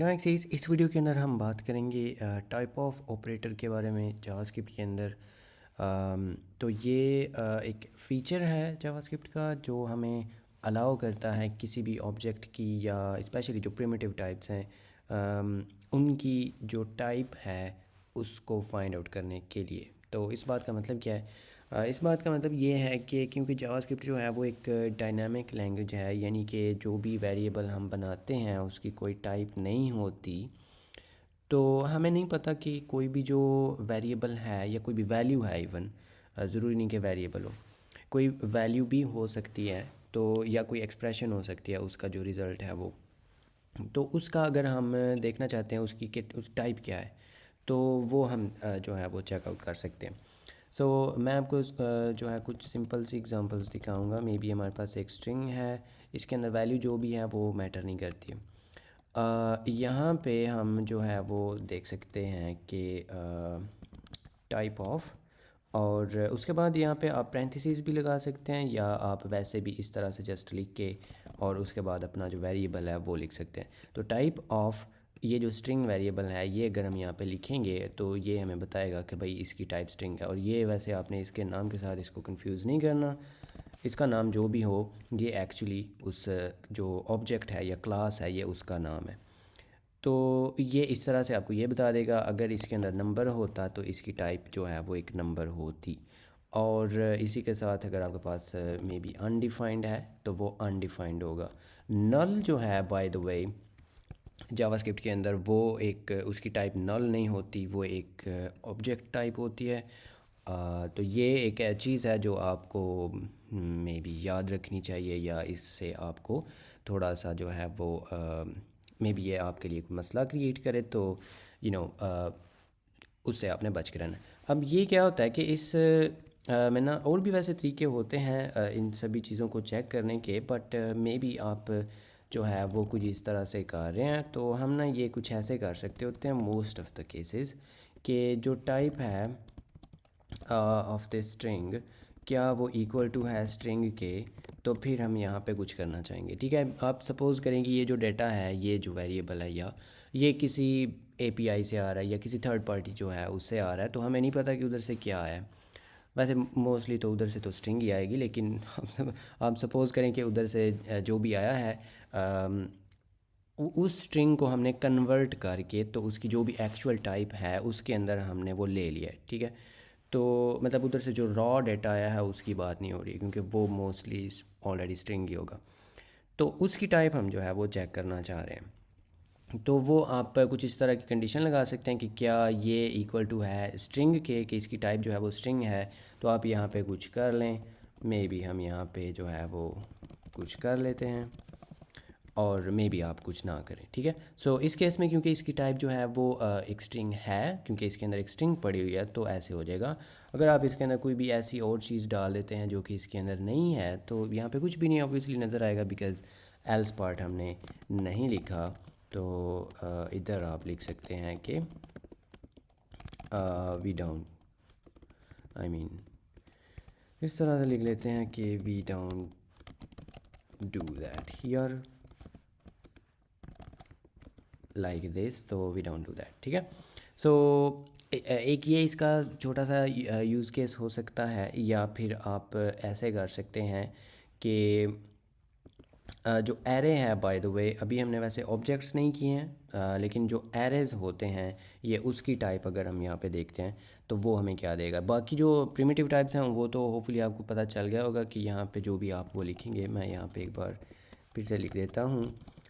Axes इस video के अंदर हम बात करेंगे टाइप ऑफ ऑपरेटर के बारे में जावास्क्रिप्ट के अंदर। तो ये एक फ़ीचर है जावास्क्रिप्ट का जो हमें अलाउ करता है किसी भी ऑब्जेक्ट की या स्पेशली जो प्रिमिटिव टाइप्स हैं उनकी जो टाइप है उसको फाइंड आउट करने के लिए। तो इस बात का मतलब क्या है? इस बात का मतलब ये है कि क्योंकि जावास्क्रिप्ट जो है वो एक डायनामिक लैंग्वेज है, यानी कि जो भी वेरिएबल हम बनाते हैं उसकी कोई टाइप नहीं होती। तो हमें नहीं पता कि कोई भी जो वेरिएबल है या कोई भी वैल्यू है, इवन ज़रूरी नहीं कि वेरिएबल हो, कोई वैल्यू भी हो सकती है, तो या कोई एक्सप्रेशन हो सकती है, उसका जो रिज़ल्ट है वो, तो उसका अगर हम देखना चाहते हैं उसकी कि उस टाइप क्या है, तो वो हम जो है वो चेकआउट कर सकते हैं। सो मैं आपको जो है कुछ सिंपल सी एग्जांपल्स दिखाऊंगा। मे बी हमारे पास एक स्ट्रिंग है, इसके अंदर वैल्यू जो भी है वो मैटर नहीं करती है। यहाँ पे हम जो है वो देख सकते हैं कि टाइप ऑफ, और उसके बाद यहाँ पे आप पैरेंथेसिस भी लगा सकते हैं, या आप वैसे भी इस तरह से जस्ट लिख के और उसके बाद अपना जो वेरिएबल है वो लिख सकते हैं। तो टाइप ऑफ, ये जो स्ट्रिंग वेरिएबल है, ये अगर हम यहाँ पे लिखेंगे तो ये हमें बताएगा कि भाई इसकी टाइप स्ट्रिंग है। और ये वैसे आपने इसके नाम के साथ इसको कंफ्यूज नहीं करना, इसका नाम जो भी हो ये एक्चुअली उस जो ऑब्जेक्ट है या क्लास है ये उसका नाम है। तो ये इस तरह से आपको ये बता देगा। अगर इसके अंदर नंबर होता तो इसकी टाइप जो है वो एक नंबर होती। और इसी के साथ अगर आपके पास मे बी अनडिफाइंड है तो वो अनडिफाइंड होगा। नल जो है बाय द वे जावास्क्रिप्ट के अंदर वो एक उसकी टाइप नल नहीं होती, वो एक ऑब्जेक्ट टाइप होती है। तो ये एक चीज़ है जो आपको मे बी याद रखनी चाहिए, या इससे आपको थोड़ा सा जो है वो मे बी ये आपके लिए कोई मसला क्रिएट करे, तो यू you नो उससे आपने बच के रहना है। अब ये क्या होता है कि इस में ना और भी वैसे तरीके होते हैं इन सभी चीज़ों को चेक करने के, बट मे बी आप जो है वो कुछ इस तरह से कर रहे हैं। तो हम ना ये कुछ ऐसे कर सकते होते हैं मोस्ट ऑफ द केसेस कि जो टाइप है ऑफ द स्ट्रिंग, क्या वो इक्वल टू है स्ट्रिंग के, तो फिर हम यहाँ पे कुछ करना चाहेंगे। ठीक है, आप सपोज़ करें कि ये जो डेटा है, ये जो वेरिएबल है, या ये किसी एपीआई से आ रहा है या किसी थर्ड पार्टी जो है उससे आ रहा है, तो हमें नहीं पता कि उधर से क्या है। वैसे मोस्टली तो उधर से तो स्ट्रिंग ही आएगी, लेकिन आप सपोज़ करें कि उधर से जो भी आया है उस स्ट्रिंग को हमने कन्वर्ट करके, तो उसकी जो भी एक्चुअल टाइप है उसके अंदर हमने वो ले लिया है। ठीक है, तो मतलब उधर से जो रॉ डेटा आया है उसकी बात नहीं हो रही, क्योंकि वो मोस्टली ऑलरेडी स्ट्रिंग ही होगा। तो उसकी टाइप हम जो है वो चेक करना चाह रहे हैं। तो वो आप कुछ इस तरह की कंडीशन लगा सकते हैं कि क्या ये इक्वल टू है स्ट्रिंग के, कि इसकी टाइप जो है वो स्ट्रिंग है। तो आप यहाँ पे कुछ कर लें, मे बी हम यहाँ पे जो है वो कुछ कर लेते हैं, और मे बी आप कुछ ना करें। ठीक है, सो इस केस में क्योंकि इसकी टाइप जो है वो एक स्ट्रिंग है, क्योंकि इसके अंदर एक स्ट्रिंग पड़ी हुई है, तो ऐसे हो जाएगा। अगर आप इसके अंदर कोई भी ऐसी और चीज़ डाल देते हैं जो कि इसके अंदर नहीं है, तो यहाँ पे कुछ भी नहीं ऑब्वियसली नज़र आएगा, बिकॉज़ एल्स पार्ट हमने नहीं लिखा। तो इधर आप लिख सकते हैं कि वी डाउन, आई मीन इस तरह से लिख लेते हैं कि we don't do that here like this, तो वी डोंट डू दैट। ठीक है, सो एक ये इसका छोटा सा यूज़ केस हो सकता है, या फिर आप ऐसे कर सकते हैं कि जो एरे है, बाय द वे अभी हमने वैसे ऑब्जेक्ट्स नहीं किए हैं, लेकिन जो एरेज होते हैं ये उसकी टाइप अगर हम यहाँ पे देखते हैं तो वो हमें क्या देगा। बाकी जो प्रिमिटिव टाइप्स हैं वो तो होपफुली आपको पता चल गया होगा कि यहाँ पे जो भी आप वो लिखेंगे, मैं यहाँ पे एक बार फिर से लिख देता हूँ।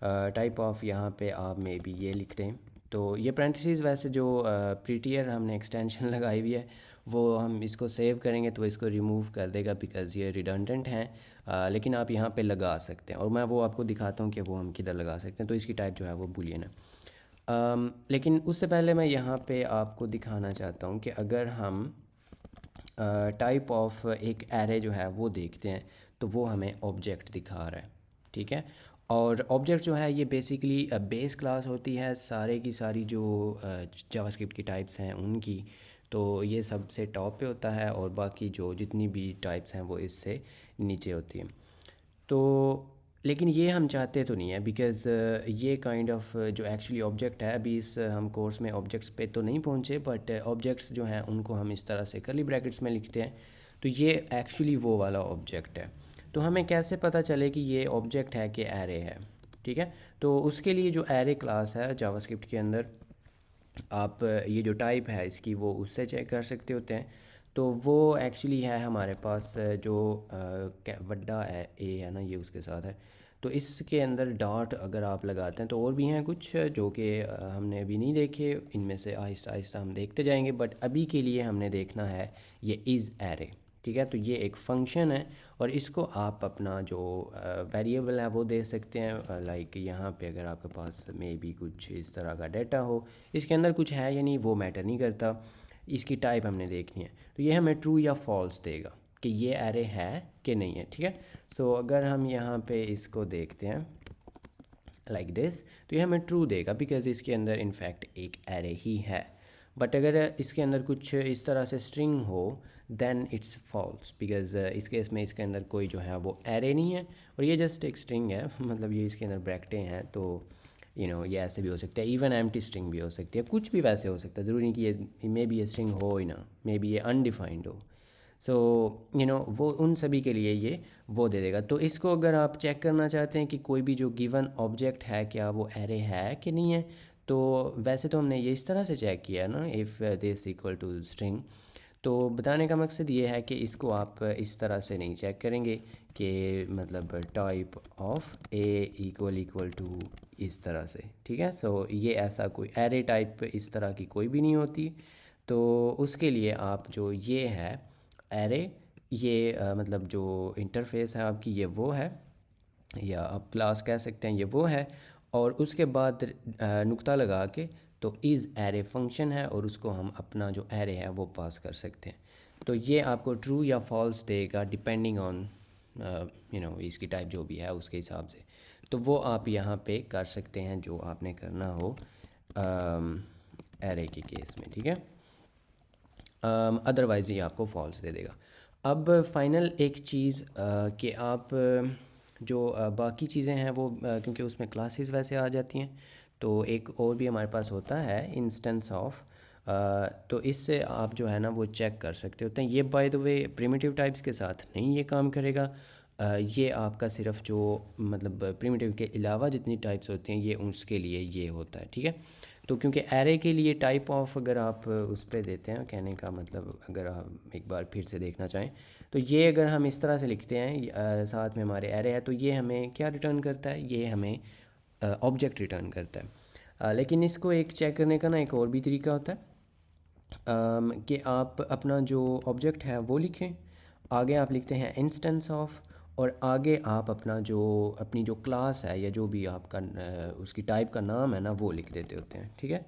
टाइप ऑफ, यहाँ पे आप मे बी ये लिख दें। तो ये पैरेंथेसिस वैसे जो प्रीटियर हमने एक्सटेंशन लगाई हुई है, वो हम इसको सेव करेंगे तो इसको रिमूव कर देगा, बिकॉज़ ये रिडंडेंट हैं। लेकिन आप यहाँ पे लगा सकते हैं, और मैं वो आपको दिखाता हूँ कि वो हम किधर लगा सकते हैं। तो इसकी टाइप जो है वो बूलियन है। लेकिन उससे पहले मैं यहाँ पे आपको दिखाना चाहता हूँ कि अगर हम टाइप ऑफ एक एरे जो है वो देखते हैं, तो वो हमें ऑब्जेक्ट दिखा रहा है। ठीक है, और ऑब्जेक्ट जो है ये बेसिकली बेस क्लास होती है सारे की सारी जो जावास्क्रिप्ट की टाइप्स हैं उनकी। तो ये सबसे टॉप पे होता है, और बाकी जो जितनी भी टाइप्स हैं वो इससे नीचे होती हैं। तो लेकिन ये हम चाहते तो नहीं है, बिकॉज़ ये काइंड ऑफ जो एक्चुअली ऑब्जेक्ट है, अभी इस हम कोर्स में ऑब्जेक्ट्स पे तो नहीं पहुँचे, बट ऑब्जेक्ट्स जो हैं उनको हम इस तरह से कर्ली ब्रैकेट्स में लिखते हैं। तो ये एक्चुअली वो वाला ऑब्जेक्ट है। तो हमें कैसे पता चले कि ये ऑब्जेक्ट है कि एरे है? ठीक है, तो उसके लिए जो एरे क्लास है जावास्क्रिप्ट के अंदर, आप ये जो टाइप है इसकी वो उससे चेक कर सकते होते हैं। तो वो एक्चुअली है हमारे पास जो वड्डा है ए है ना, ये उसके साथ है। तो इसके अंदर डॉट अगर आप लगाते हैं तो और भी हैं कुछ जो कि हमने अभी नहीं देखे, इनमें से आहिस्ता आहिस्ता हम देखते जाएंगे, बट अभी के लिए हमने देखना है ये इज़ एरे। ठीक है, तो ये एक फंक्शन है और इसको आप अपना जो वेरिएबल है वो दे सकते हैं। लाइक यहाँ पे अगर आपके पास मे बी कुछ इस तरह का डाटा हो, इसके अंदर कुछ है या नहीं वो मैटर नहीं करता, इसकी टाइप हमने देखनी है। तो ये हमें ट्रू या फॉल्स देगा कि ये एरे है कि नहीं है। ठीक है, सो अगर हम यहाँ पे इसको देखते हैं लाइक दिस, तो ये हमें ट्रू देगा बिकॉज इसके अंदर इनफैक्ट एक एरे ही है। बट अगर इसके अंदर कुछ इस तरह से स्ट्रिंग हो देन इट्स फॉल्स, बिकॉज इस केस में इसके अंदर कोई जो है वो एरे नहीं है और ये जस्ट एक स्ट्रिंग है, मतलब ये इसके अंदर ब्रैकेटें हैं। तो ये ऐसे भी हो सकता है, इवन एम्प्टी स्ट्रिंग भी हो सकती है, कुछ भी वैसे हो सकता है, ज़रूरी नहीं कि ये मे बी ये स्ट्रिंग हो ही ना, मे बी ये अनडिफाइंड हो। सो वो उन सभी के लिए ये वो दे देगा। तो इसको अगर आप चेक करना चाहते हैं कि कोई भी जो गिवन ऑब्जेक्ट है क्या वो एरे है कि नहीं है, तो वैसे तो हमने ये इस तरह से चेक किया ना, if this equal to string. तो बताने का मकसद ये है कि इसको आप इस तरह से नहीं चेक करेंगे कि मतलब type of a equal to इस तरह से। ठीक है, सो ये ऐसा कोई एरे टाइप इस तरह की कोई भी नहीं होती। तो उसके लिए आप जो ये है एरे, ये मतलब जो इंटरफेस है आपकी ये वो है, या आप क्लास कह सकते हैं ये वो है, और उसके बाद नुक्ता लगा के तो इज़ एरे फंक्शन है और उसको हम अपना जो एरे है वो पास कर सकते हैं। तो ये आपको ट्रू या फॉल्स देगा डिपेंडिंग ऑन इसकी टाइप जो भी है उसके हिसाब से। तो वो आप यहाँ पे कर सकते हैं जो आपने करना हो एरे के केस में। ठीक है, अदरवाइज़ ये आपको फॉल्स दे देगा। अब फाइनल एक चीज़ कि आप जो बाकी चीज़ें हैं वो क्योंकि उसमें क्लासेस वैसे आ जाती हैं, तो एक और भी हमारे पास होता है इंस्टेंस ऑफ। तो इससे आप जो है ना वो चेक कर सकते होते हैं। ये by the way primitive types के साथ नहीं ये काम करेगा। ये आपका सिर्फ जो मतलब प्रिमिटिव के अलावा जितनी टाइप्स होती हैं ये उसके लिए ये होता है। ठीक है, तो क्योंकि एरे के लिए टाइप ऑफ अगर आप उस पर देते हैं, कहने का मतलब अगर आप एक बार फिर से देखना चाहें तो ये अगर हम इस तरह से लिखते हैं साथ में हमारे एरे है, तो ये हमें क्या रिटर्न करता है, ये हमें ऑब्जेक्ट रिटर्न करता है। लेकिन इसको एक चेक करने का ना एक और भी तरीका होता है कि आप अपना जो ऑब्जेक्ट है वो लिखें, आगे आप लिखते हैं इंस्टेंस ऑफ, और आगे आप अपनी जो क्लास है या जो भी आपका उसकी टाइप का नाम है ना वो लिख देते होते हैं। ठीक है,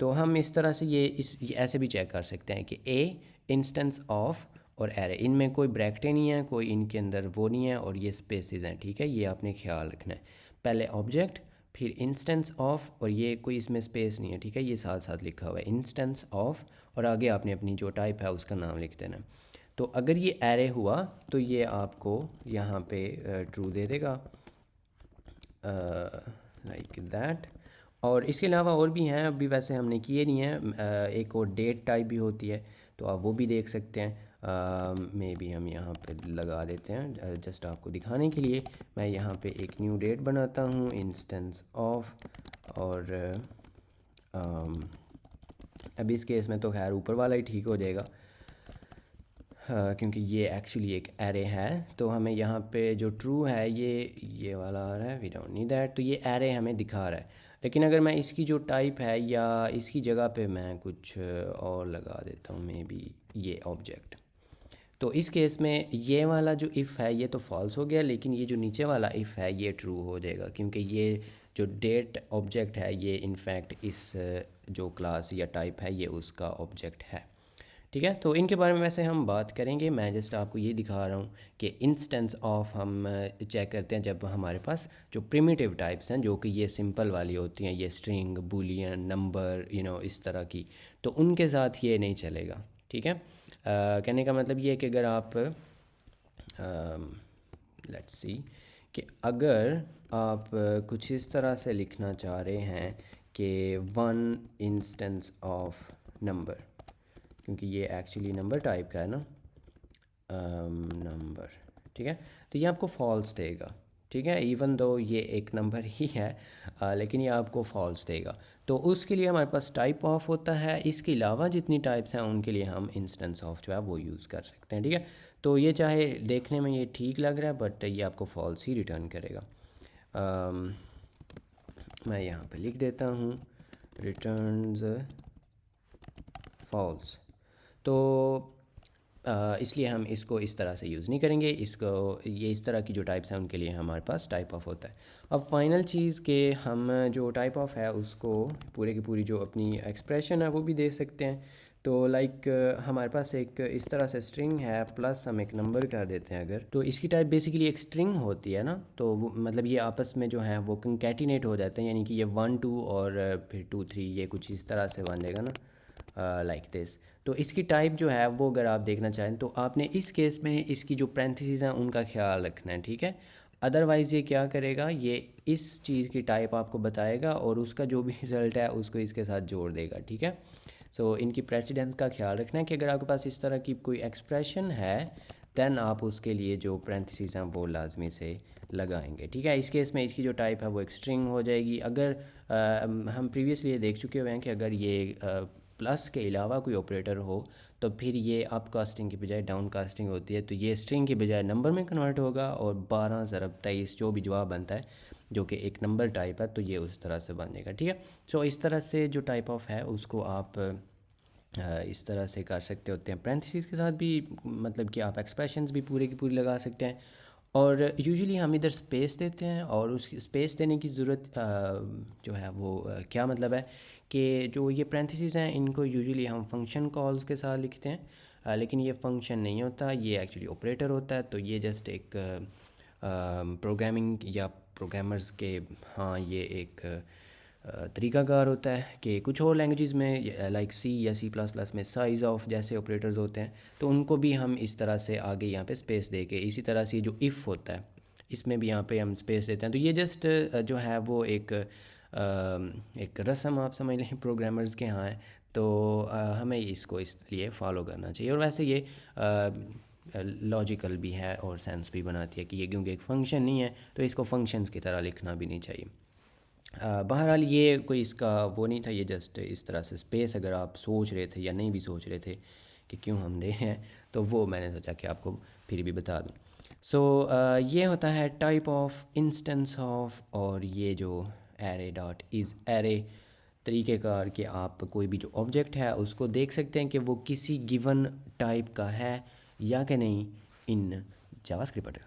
तो हम इस तरह से ये ऐसे भी चेक कर सकते हैं कि ए इंस्टेंस ऑफ और एरे, इनमें कोई ब्रैकेटें नहीं है, कोई इनके अंदर वो नहीं है, और ये स्पेसेस हैं। ठीक है, ये आपने ख्याल रखना है, पहले ऑब्जेक्ट फिर इंस्टेंस ऑफ, और ये कोई इसमें स्पेस नहीं है। ठीक है, ये साथ साथ लिखा हुआ है इंस्टेंस ऑफ, और आगे आपने अपनी जो टाइप है उसका नाम लिख देना। तो अगर ये एरे हुआ तो ये आपको यहाँ पे ट्रू दे देगा लाइक दैट। और इसके अलावा और भी हैं, अभी वैसे हमने किए नहीं हैं। एक और डेट टाइप भी होती है, तो आप वो भी देख सकते हैं। मे बी हम यहाँ पे लगा देते हैं जस्ट आपको दिखाने के लिए। मैं यहाँ पे एक न्यू डेट बनाता हूँ इंस्टेंस ऑफ, और अभी इस केस में तो खैर ऊपर वाला ही ठीक हो जाएगा क्योंकि ये एक्चुअली एक एरे है। तो हमें यहाँ पे जो ट्रू है ये वाला आ रहा है, वी डोंट नीड दैट, तो ये एरे हमें दिखा रहा है। लेकिन अगर मैं इसकी जो टाइप है या इसकी जगह पे मैं कुछ और लगा देता हूँ, मे बी ये ऑब्जेक्ट, तो इस केस में ये वाला जो इफ़ है ये तो फॉल्स हो गया, लेकिन ये जो नीचे वाला इफ़ है ये ट्रू हो जाएगा, क्योंकि ये जो डेट ऑब्जेक्ट है ये इनफैक्ट इस जो क्लास या टाइप है ये उसका ऑब्जेक्ट है। ठीक है, तो इनके बारे में वैसे हम बात करेंगे, मैं जस्ट आपको ये दिखा रहा हूँ कि इंस्टेंस ऑफ हम चेक करते हैं जब हमारे पास जो प्रिमिटिव टाइप्स हैं, जो कि ये सिंपल वाली होती हैं, ये स्ट्रिंग बूलियन नंबर इस तरह की, तो उनके साथ ये नहीं चलेगा। ठीक है, कहने का मतलब ये है कि अगर आप लेट्स सी कि अगर आप कुछ इस तरह से लिखना चाह रहे हैं कि वन इंस्टेंस ऑफ नंबर, क्योंकि ये एक्चुअली नंबर टाइप का है ना, नंबर, ठीक है, तो ये आपको फॉल्स देगा, ठीक है, इवन दो ये एक नंबर ही है, लेकिन ये आपको फॉल्स देगा। तो उसके लिए हमारे पास टाइप ऑफ होता है, इसके अलावा जितनी टाइप्स हैं उनके लिए हम इंस्टेंस ऑफ जो है वो यूज़ कर सकते हैं, ठीक है। तो ये चाहे देखने में ये ठीक लग रहा है बट ये आपको फॉल्स ही रिटर्न करेगा। मैं यहाँ पे लिख देता हूँ रिटर्न्स फॉल्स। तो इसलिए हम इसको इस तरह से यूज़ नहीं करेंगे, इसको ये इस तरह की जो टाइप्स हैं उनके लिए हमारे पास टाइप ऑफ होता है। अब फाइनल चीज़ के हम जो टाइप ऑफ है उसको पूरे की पूरी जो अपनी एक्सप्रेशन है वो भी दे सकते हैं। तो लाइक हमारे पास एक इस तरह से स्ट्रिंग है प्लस हम एक नंबर कर देते हैं अगर, तो इसकी टाइप बेसिकली एक स्ट्रिंग होती है ना, तो वो मतलब ये आपस में जो है वो कंकैटिनेट हो जाते हैं, यानी कि ये 1 2 और फिर 2 3 ये कुछ इस तरह से बनेगा ना, लाइक दिस। तो इसकी टाइप जो है वो अगर आप देखना चाहें तो आपने इस केस में इसकी जो पैरेंथेसिस हैं उनका ख्याल रखना है, ठीक है। अदरवाइज़ ये क्या करेगा, ये इस चीज़ की टाइप आपको बताएगा और उसका जो भी रिज़ल्ट है उसको इसके साथ जोड़ देगा, ठीक है। सो इनकी प्रेसिडेंस का ख्याल रखना है कि अगर आपके पास इस तरह की कोई एक्सप्रेशन है दैन आप उसके लिए जो पैरेंथेसिस हैं वो लाजमी से लगाएंगे, ठीक है। इस केस में इसकी जो टाइप है वो एक स्ट्रिंग हो जाएगी। अगर हम प्रीवियसली ये देख चुके हुए हैं कि अगर ये प्लस के अलावा कोई ऑपरेटर हो तो फिर ये अप कास्टिंग की बजाय डाउन कास्टिंग होती है, तो ये स्ट्रिंग की बजाय नंबर में कन्वर्ट होगा और 12 ज़रब 23 जो भी जवाब बनता है जो कि एक नंबर टाइप है तो ये उस तरह से बनेगा, ठीक है। सो इस तरह से जो टाइप ऑफ है उसको आप इस तरह से कर सकते होते हैं। पैरेंथेसिस के साथ भी मतलब कि आप एक्सप्रेशंस भी पूरे की पूरी लगा सकते हैं, और यूजुअली हम इधर स्पेस देते हैं, और उस स्पेस देने की ज़रूरत जो है वो क्या मतलब है कि जो ये पैरेंथेसिस हैं इनको यूजुअली हम फंक्शन कॉल्स के साथ लिखते हैं, लेकिन ये फंक्शन नहीं होता, ये एक्चुअली ऑपरेटर होता है। तो ये जस्ट एक प्रोग्रामिंग या प्रोग्रामर्स के, हाँ ये एक तरीक़ाकार होता है कि कुछ और लैंग्वेजेस में लाइक सी या सी प्लस प्लस में साइज़ ऑफ जैसे ऑपरेटर्स होते हैं, तो उनको भी हम इस तरह से आगे यहाँ पे स्पेस दे के, इसी तरह से जो इफ़ होता है इसमें भी यहाँ पे हम स्पेस देते हैं। तो ये जस्ट जो है वो एक रस्म आप समझ लें प्रोग्रामर्स के यहाँ है, तो हमें इसको इसलिए फ़ॉलो करना चाहिए। और वैसे ये लॉजिकल भी है और सेंस भी बनाती है कि ये क्योंकि एक फ़ंक्शन नहीं है तो इसको फंक्शंस की तरह लिखना भी नहीं चाहिए। बहरहाल ये कोई इसका वो नहीं था, ये जस्ट इस तरह से स्पेस अगर आप सोच रहे थे या नहीं भी सोच रहे थे कि क्यों हम दे रहे हैं, तो वो मैंने सोचा कि आपको फिर भी बता दूं। सो ये होता है टाइप ऑफ, इंस्टेंस ऑफ, और ये जो एरे डॉट इज़ एरे तरीक़ेकार कि आप कोई भी जो ऑब्जेक्ट है उसको देख सकते हैं कि वो किसी गिवन टाइप का है या कि नहीं इन जावास्क्रिप्ट।